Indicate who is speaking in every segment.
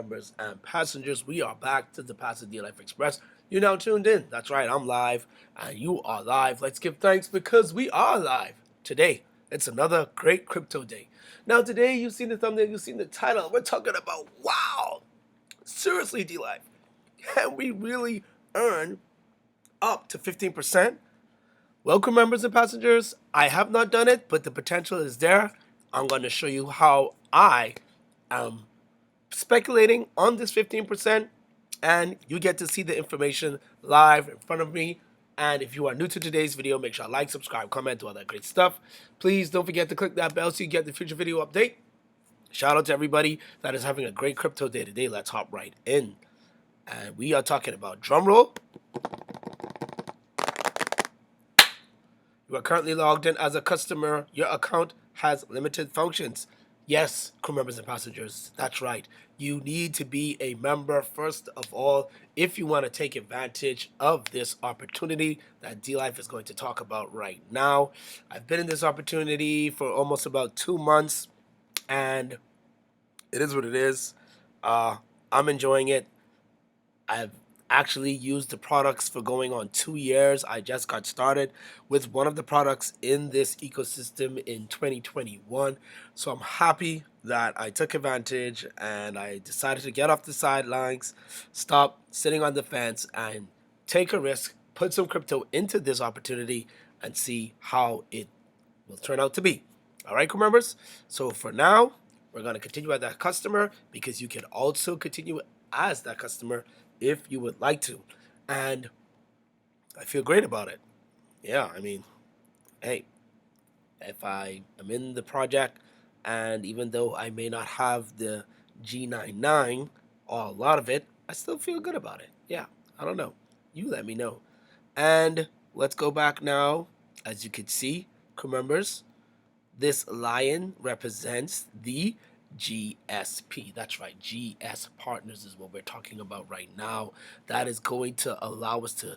Speaker 1: Members and passengers, we are back to the Pasadena Life Express. You're now tuned in. That's right, I'm live and you are live. Let's give thanks because we are live. Today, it's another great crypto day. Now, today, you've seen the thumbnail, you've seen the title. We're talking about wow, seriously, D Life. Can we really earn up to 15%? Welcome, members and passengers. I have not done it, but the potential is there. I'm going to show you how I am speculating on this 15%, and you get to see the information live in front of me. And if you are new to today's video, make sure to like, subscribe, comment, do all that great stuff. Please don't forget to click that bell so you get the future video update. Shout out to everybody that is having a great crypto day today. Let's hop right in. And we are talking about drumroll. You are currently logged in as a customer. Your account has limited functions. Yes, crew members and passengers, that's right. You need to be a member first of all if you want to take advantage of this opportunity that D-Life is going to talk about right now. I've been in this opportunity for almost about 2 months, and it is what it is. I'm enjoying it. I've actually used the products for going on 2 years. I just got started with one of the products in this ecosystem in 2021. So I'm happy that I took advantage and I decided to get off the sidelines, stop sitting on the fence, and take a risk, put some crypto into this opportunity, and see how it will turn out to be. All right, crew members? So for now, we're going to continue as that customer because you can also continue as that customer if you would like to. And I feel great about it. Yeah, I mean, hey, if I am in the project and even though I may not have the G99 or a lot of it, I still feel good about it. Yeah, I don't know. You let me know. And let's go back now. As you can see, crew members, this lion represents the GSP. That's right, GS Partners is what we're talking about right now. That is going to allow us to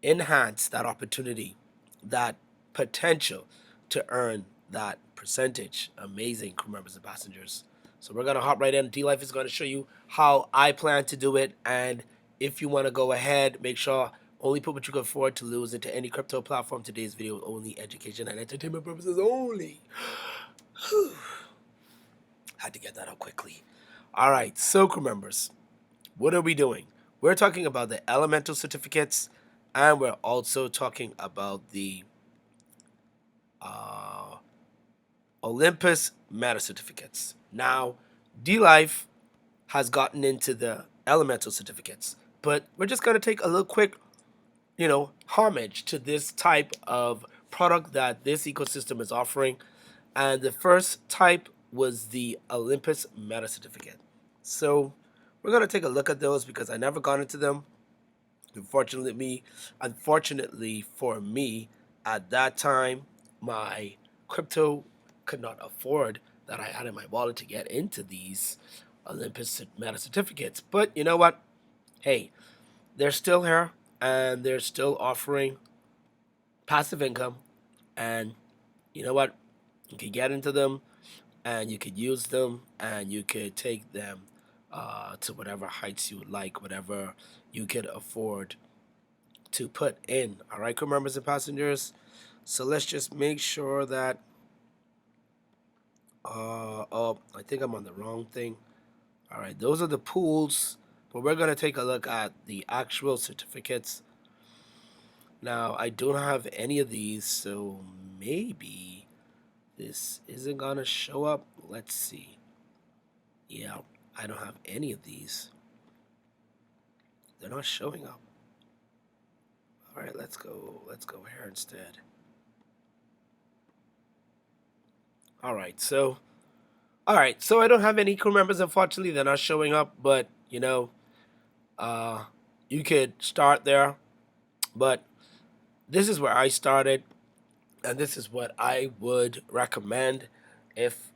Speaker 1: enhance that opportunity, that potential to earn that percentage. Amazing, crew members and passengers. So we're going to hop right in. D-Life is going to show you how I plan to do it. And if you want to go ahead, make sure only put what you can afford to lose into any crypto platform. Today's video is only education and entertainment purposes only. Had to get that out quickly. All right, so crew members, what are we doing? We're talking about the elemental certificates, and we're also talking about the Olympus meta certificates. Now, D-Life has gotten into the elemental certificates, but we're just going to take a little quick, homage to this type of product that this ecosystem is offering. And the first type was the Olympus meta certificate. So we're going to take a look at those because I never got into them. Unfortunately for me, at that time, my crypto could not afford that I had in my wallet to get into these Olympus meta certificates. But you know what? Hey, they're still here and they're still offering passive income. And you know what? You can get into them and you could use them and you could take them to whatever heights you would like, whatever you could afford to put in. All right, crew members and passengers. So let's just make sure that. Oh, I think I'm on the wrong thing. All right, those are the pools, but we're gonna take a look at the actual certificates. Now, I don't have any of these, so maybe this isn't gonna show up. Let's see. Yeah, I don't have any of these. They're not showing up. All right, let's go here instead. All right, so I don't have any crew members. Unfortunately, they're not showing up. But you could start there. But this is where I started, and this is what I would recommend if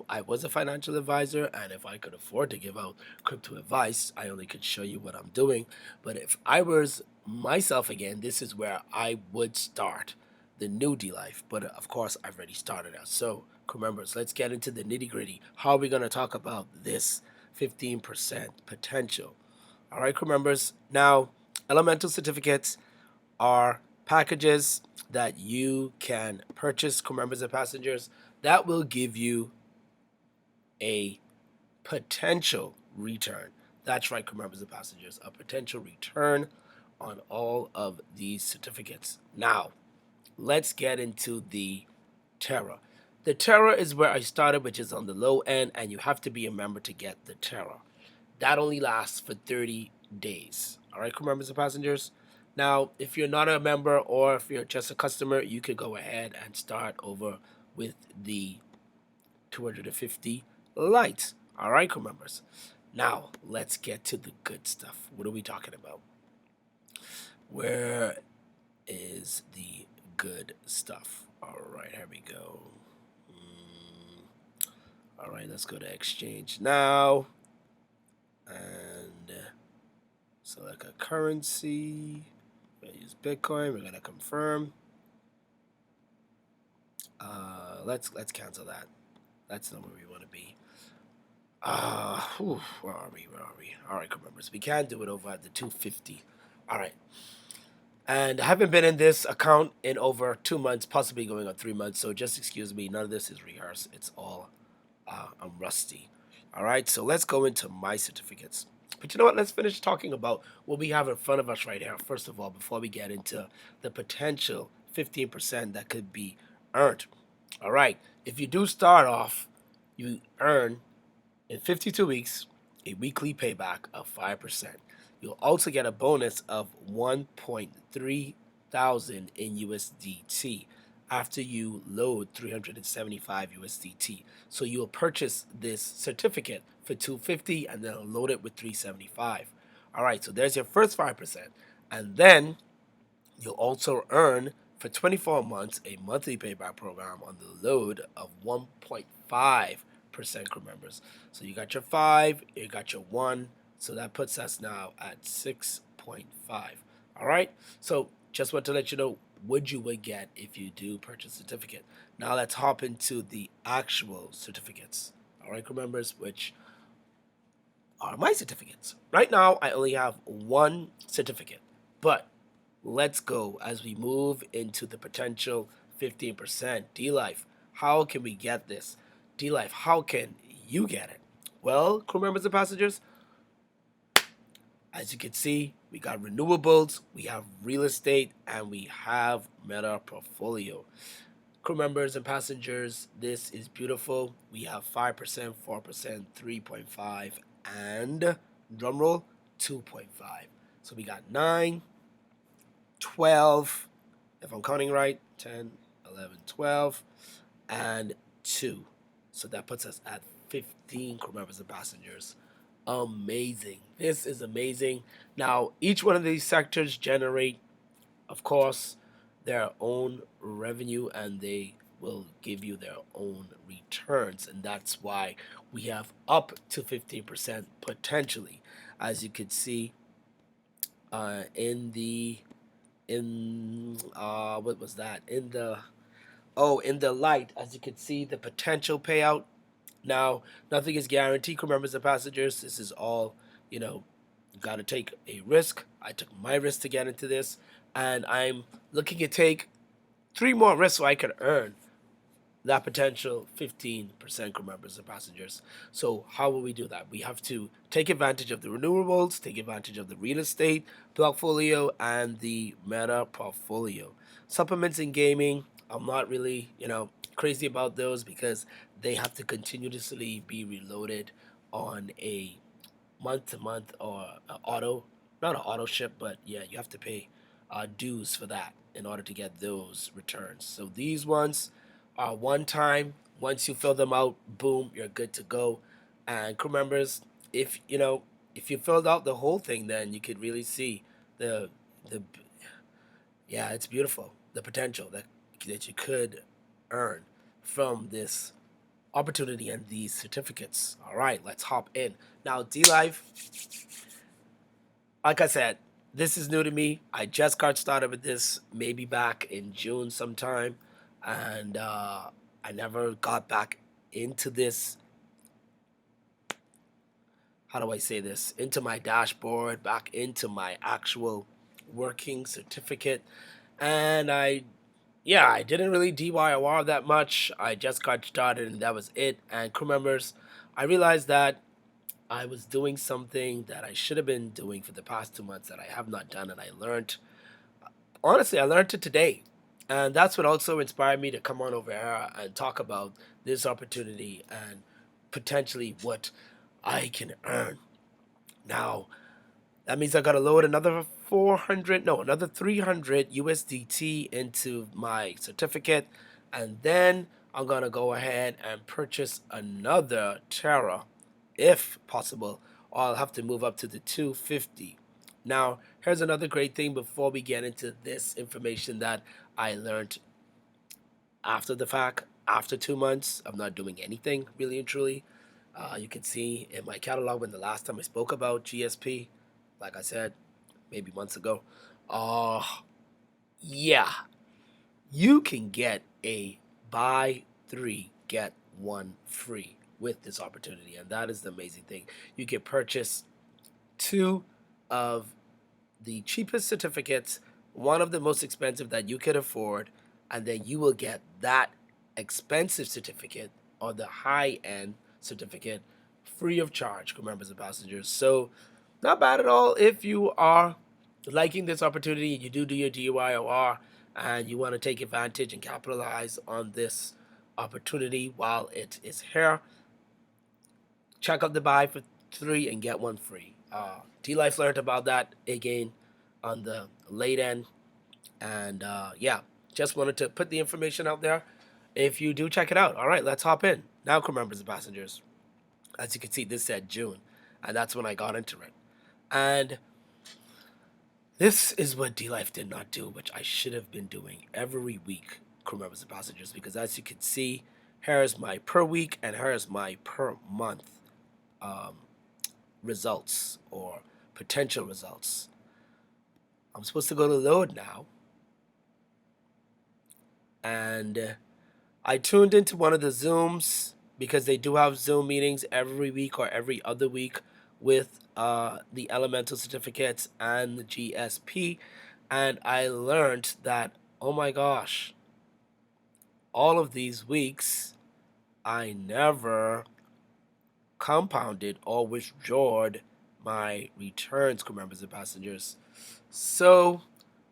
Speaker 1: I was a financial advisor and if I could afford to give out crypto advice. I only could show you what I'm doing, but if I was myself again, this is where I would start the new D life. But of course, I've already started out. So crew members, let's get into the nitty gritty. How are we going to talk about this 15% potential. All right, crew members. Now, elemental certificates are packages that you can purchase, crew members and passengers, that will give you a potential return. That's right, crew members and passengers, a potential return on all of these certificates. Now, let's get into the Terra. The Terra is where I started, which is on the low end, and you have to be a member to get the Terra. That only lasts for 30 days. All right, crew members and passengers. Now, if you're not a member or if you're just a customer, you could go ahead and start over with the 250 lights. All right, crew members. Now, let's get to the good stuff. What are we talking about? Where is the good stuff? All right, here we go. All right, let's go to exchange now. And select a currency. We're gonna use Bitcoin. We're gonna confirm. Let's cancel that. That's not where we want to be. Where are we? Where are we? All right, members. We can do it over at the 250. All right. And I haven't been in this account in over 2 months, possibly going on 3 months. So just excuse me. None of this is rehearsed. It's all I'm rusty. All right. So let's go into my certificates. But you know what? Let's finish talking about what we have in front of us right here. First of all, before we get into the potential 15% that could be earned. All right. If you do start off, you earn in 52 weeks a weekly payback of 5%. You'll also get a bonus of 1.3 thousand in USDT after you load 375 USDT. So you'll purchase this certificate for 250 and then load it with 375. All right, so there's your first 5%. And then you'll also earn for 24 months a monthly payback program on the load of 1.5% crew members. So you got your 5, you got your 1, so that puts us now at 6.5. All right, so just want to let you know what you would get if you do purchase a certificate. Now let's hop into the actual certificates. All right, crew members, which are my certificates. Right now, I only have one certificate, but let's go as we move into the potential 15%. D Life, how can we get this? D Life, how can you get it? Well, crew members and passengers, as you can see, we got renewables, we have real estate, and we have meta portfolio. Crew members and passengers, this is beautiful. We have 5%, 4%, 3.5, and drumroll 2.5. So we got 9, 12, if I'm counting right, 10, 11, 12, and 2. So that puts us at 15 crew members and passengers. Amazing. This is amazing. Now, each one of these sectors generate, of course, their own revenue and they will give you their own returns. And that's why we have up to 15% potentially. As you can see in the what was that in the light, as you can see the potential payout. Now nothing is guaranteed, crew members and passengers. This is all, you got to take a risk. I took my risk to get into this, and I'm looking to take 3 more risks so I can earn that potential 15% crew members and passengers. So how will we do that? We have to take advantage of the renewables, take advantage of the real estate portfolio, and the meta portfolio. Supplements in gaming, I'm not really, crazy about those because they have to continuously be reloaded on a month to month or auto, not an auto ship, but yeah, you have to pay dues for that in order to get those returns. So these ones are one time. Once you fill them out, boom, you're good to go. And crew members, if you filled out the whole thing, then you could really see the yeah, it's beautiful. The potential that you could earn from this opportunity and these certificates. All right, let's hop in. Now, D Life, like I said, this is new to me. I just got started with this maybe back in June sometime, and I never got back into this how do I say this, into my dashboard, back into my actual working certificate. And I didn't really DIY that much. I just got started and that was it. And crew members, I realized that I was doing something that I should have been doing for the past 2 months that I have not done. And I learned, honestly, I learned it today. And that's what also inspired me to come on over here and talk about this opportunity and potentially what I can earn. Now, that means I got to load another 400, no, another 300 USDT into my certificate. And then I'm going to go ahead and purchase another Terra if possible, or I'll have to move up to the 250. Now, here's another great thing before we get into this information that I learned after the fact, after 2 months of not doing anything really and truly. You can see in my catalog when the last time I spoke about GSP, like I said, maybe months ago. Uh, yeah, you can get a buy three, get one free with this opportunity. And that is the amazing thing. You can purchase two of the cheapest certificates, one of the most expensive that you could afford, and then you will get that expensive certificate or the high end certificate free of charge, crew members and passengers. So, not bad at all if you are liking this opportunity and you do your DYOR and you want to take advantage and capitalize on this opportunity while it is here. Check out the buy for three and get one free. D Life learned about that again on the late end, and yeah, just wanted to put the information out there. If you do check it out, all right, let's hop in now, crew members and passengers. As you can see, this said June, and that's when I got into it. And this is what D Life did not do, which I should have been doing every week, crew members and passengers, because as you can see, here's my per week and here's my per month um, results or potential results. I'm supposed to go to load now, and I tuned into one of the Zooms because they do have Zoom meetings every week or every other week with the elemental certificates and the GSP, and I learned that, oh my gosh, all of these weeks I never compounded or withdrawed my returns, crew members and passengers. So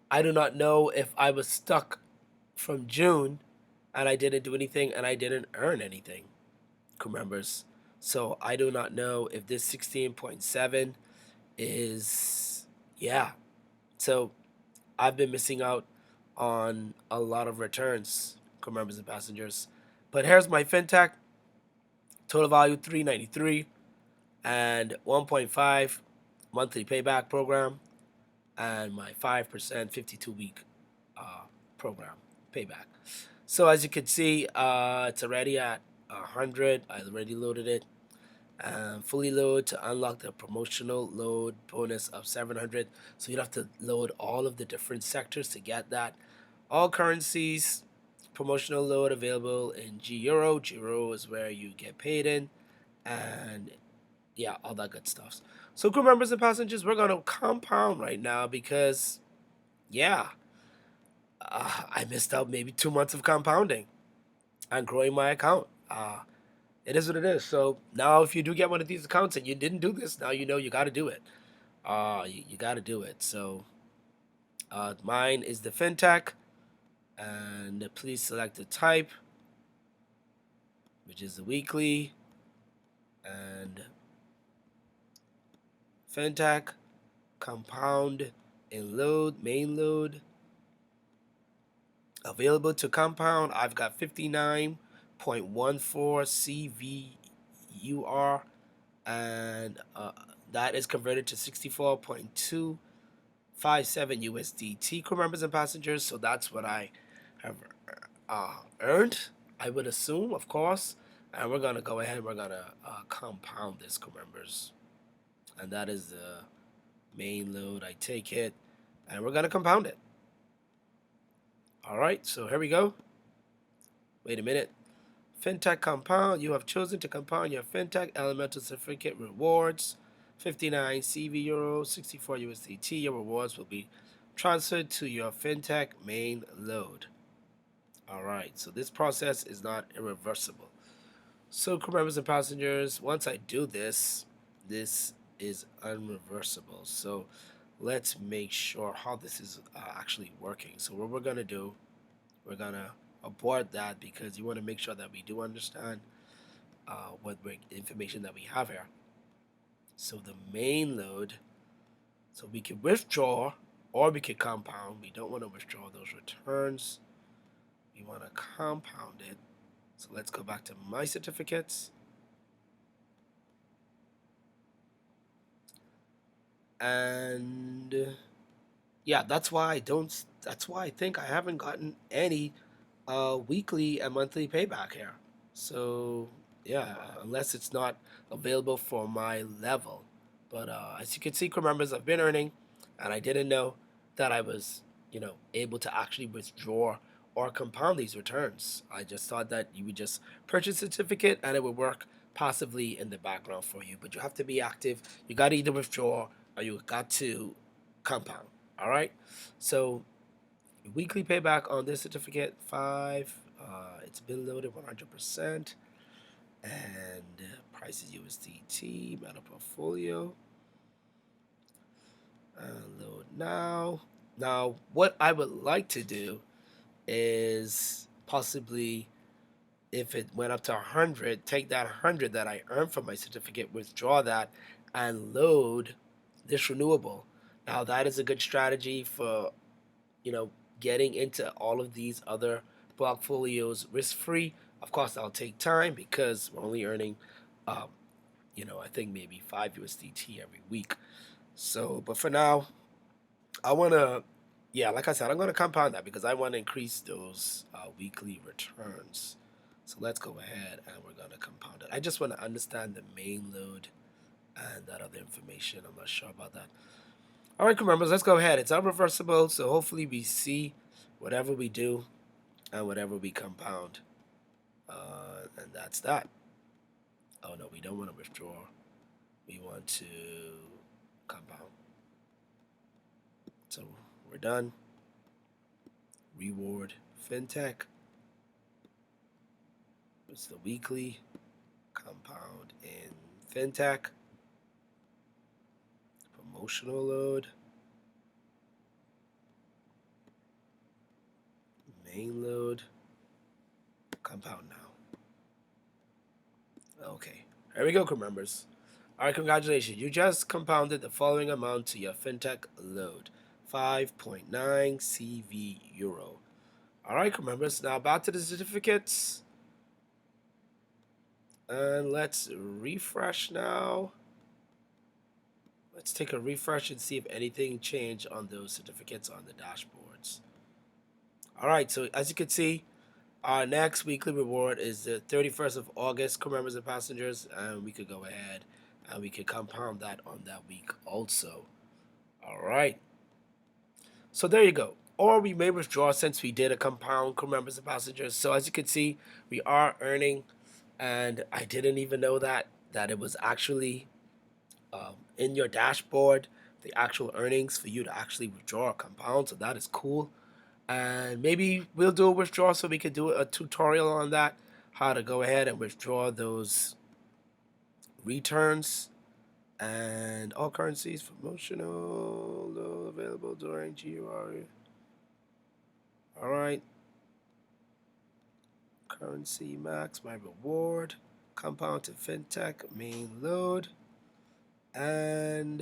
Speaker 1: I do not know if I was stuck from June and I didn't do anything and I didn't earn anything, crew members. So I do not know if this 16.7 is, yeah. So I've been missing out on a lot of returns, crew members and passengers. But here's my fintech total value 393 and 1.5 monthly payback program and my 5% 52-week program payback. So as you can see, it's already at 100. I already loaded it. Fully load to unlock the promotional load bonus of 700. So you'd have to load all of the different sectors to get that. All currencies, promotional load available in G Euro. G Euro is where you get paid in. And yeah, all that good stuff. So crew members and passengers, we're going to compound right now because, yeah, I missed out maybe 2 months of compounding and growing my account. It is what it is. So now, if you do get one of these accounts and you didn't do this, now you know you got to do it. You got to do it. So mine is the fintech, and please select the type, which is the weekly, and fintech, compound, and load, main load. Available to compound, I've got 59.14 CVUR, and that is converted to 64.257 USDT, crew members and passengers. So that's what I have earned, I would assume, of course. And we're going to go ahead and we're going to compound this, crew members. And that is the main load. I take it, and we're going to compound it. All right, so here we go. Wait a minute. Fintech compound. You have chosen to compound your Fintech Elemental Certificate rewards. 59 CV euro, 64 USDT. Your rewards will be transferred to your fintech main load. All right, so this process is not irreversible. So, crew members and passengers, once I do this, this is unreversible. So, let's make sure how this is actually working. So, what we're gonna do, we're gonna abort that because you want to make sure that we do understand what information that we have here. So, the main load, so we can withdraw or we can compound. We don't want to withdraw those returns. We want to compound it. So let's go back to my certificates. And yeah, that's why I think I haven't gotten any weekly and monthly payback here. So yeah, unless it's not available for my level. But as you can see, crew members, I've been earning, and I didn't know that I was, able to actually withdraw or compound these returns. I just thought that you would just purchase a certificate and it would work passively in the background for you. But you have to be active. You got to either withdraw or you got to compound. All right. So weekly payback on this certificate 5. It's been loaded 100%, and price is USDT. Meta portfolio. Load now. Now, what I would like to do is possibly, if it went up to 100, take that 100 that I earned from my certificate, withdraw that, and load this renewable. Now, that is a good strategy for you know, getting into all of these other portfolios risk free. Of course, that'll take time because we're only earning, um, I think maybe 5 USDT every week. So, but for now, I want to, yeah, like I said, I'm going to compound that because I want to increase those weekly returns. So let's go ahead and we're going to compound it. I just want to understand the main load and that other information. I'm not sure about that. All right, members, let's go ahead. It's unreversible, so hopefully we see whatever we do and whatever we compound. And that's that. Oh, no, we don't want to withdraw. We want to compound. So we're done. Reward FinTech. It's the weekly compound in FinTech. Promotional load. Main load. Compound now. Okay. Here we go, crew members. All right, congratulations. You just compounded the following amount to your FinTech load. 5.9 CV euro. All right, crew members. Now back to the certificates. And let's refresh now. Let's take a refresh and see if anything changed on those certificates on the dashboards. All right, so as you can see, our next weekly reward is the 31st of August, crew members and passengers, and we could go ahead and we could compound that on that week also. All right. So there you go. Or we may withdraw since we did a compound, crew members and passengers. So as you can see, we are earning, and I didn't even know that it was actually in your dashboard, the actual earnings for you to actually withdraw a compound. So that is cool. And maybe we'll do a withdrawal so we can do a tutorial on that, how to go ahead and withdraw those returns. And all currencies promotional available during GUR. All right. Currency max, my reward, compound to fintech, main load. And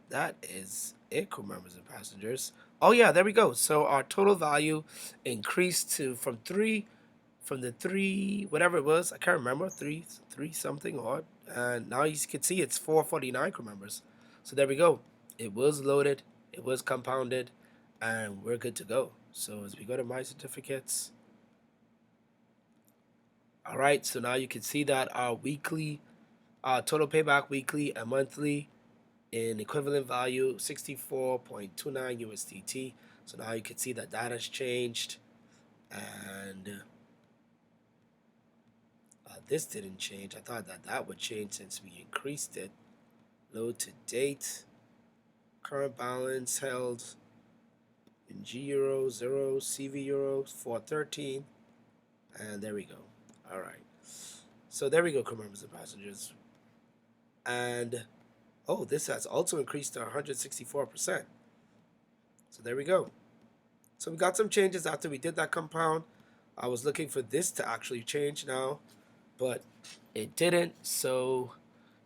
Speaker 1: that is it, crew members and passengers. Oh yeah, there we go. So our total value increased to from the three whatever it was, I can't remember, three something odd. And now you can see it's 449, crew members. So there we go. It was loaded, it was compounded, and we're good to go. So as we go to my certificates, all right, so now you can see that our weekly total payback weekly and monthly in equivalent value 64.29 USDT. So now you can see that that has changed, and this didn't change. I thought that would change since we increased it. Load to date. Current balance held in G euro 0, CV euro 413. And there we go. All right. So there we go, crew members and passengers. And oh, this has also increased to 164%. So there we go. So we got some changes after we did that compound. I was looking for this to actually change now, but it didn't. So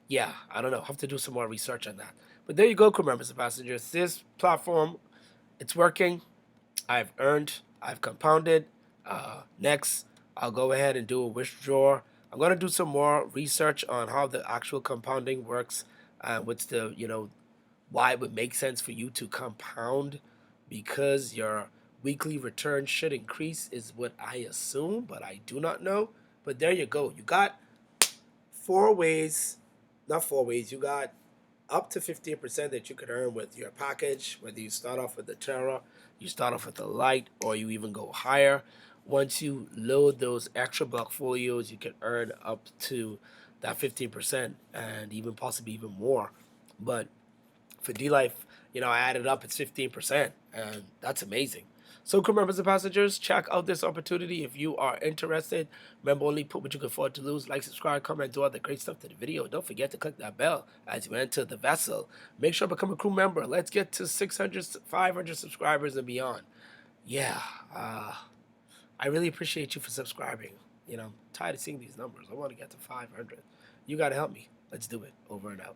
Speaker 1: yeah, I don't know. I'll have to do some more research on that. But there you go, crew members and passengers. This platform, it's working. I've earned, I've compounded. Next, I'll go ahead and do a withdraw. I'm going to do some more research on how the actual compounding works. What's the, why it would make sense for you to compound, because your weekly return should increase, is what I assume, but I do not know. But there you go. You got four ways, not four ways, you got up to 15% that you could earn with your package, whether you start off with the Terra, you start off with the Light, or you even go higher. Once you load those extra block folios, you can earn up to that 15% and even possibly even more. But for D-Life, I added up, it's 15%, and that's amazing. So, crew members and passengers, check out this opportunity if you are interested. Remember, only put what you can afford to lose. Like, subscribe, comment, do all the great stuff to the video. Don't forget to click that bell as you enter the vessel. Make sure to become a crew member. Let's get to 600, 500 subscribers and beyond. Yeah, I really appreciate you for subscribing. I'm tired of seeing these numbers. I want to get to 500. You got to help me. Let's do it. Over and out.